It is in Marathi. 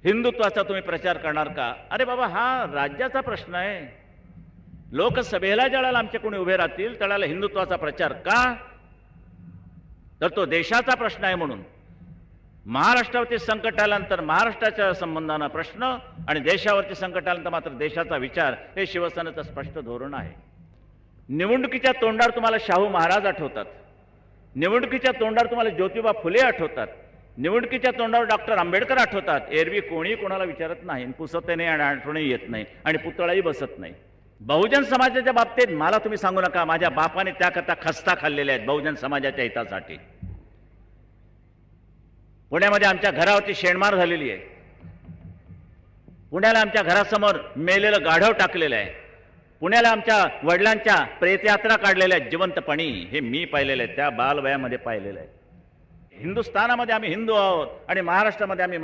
हिंदुत्वाचा तुम्ही प्रचार करणार का? अरे बाबा, हा राज्याचा प्रश्न आहे. लोकसभेला ज्यावेळेला आमचे कोणी उभे राहतील त्यावेळेला हिंदुत्वाचा प्रचार का? तर तो देशाचा प्रश्न आहे. म्हणून महाराष्ट्रावरती संकट आल्यानंतर महाराष्ट्राच्या संबंधानं प्रश्न आणि देशावरती संकट आल्यानंतर मात्र देशाचा विचार, हे शिवसेनेचं स्पष्ट धोरण आहे. निवडणुकीच्या तोंडावर तुम्हाला शाहू महाराज आठवतात, निवडणुकीच्या तोंडावर तुम्हाला ज्योतिबा फुले आठवतात, निवडणुकीच्या तोंडावर डॉक्टर आंबेडकर आठवतात. एरवी कोणी कोणाला विचारत नाही, पुसत नाही आणि आठवणही येत नाही आणि पुतळाही बसत नाही. बहुजन समाजाच्या बाबतीत मला तुम्ही सांगू नका, माझ्या बापाने त्याकरता खस्ता खाल्लेल्या आहेत बहुजन समाजाच्या हितासाठी. पुण्यामध्ये आमच्या घरावरती शेणमार झालेली आहे. पुण्याला आमच्या घरासमोर मेलेलं गाढव टाकलेलं आहे. पुण्याला आमच्या वडिलांच्या प्रेतयात्रा काढलेल्या आहेत जिवंतपणी. हे मी पाहिलेलं आहे, त्या बालवयामध्ये पाहिलेलं आहे. हिंदुस्थानामध्ये आम्ही हिंदू आहोत आणि महाराष्ट्रामध्ये आम्ही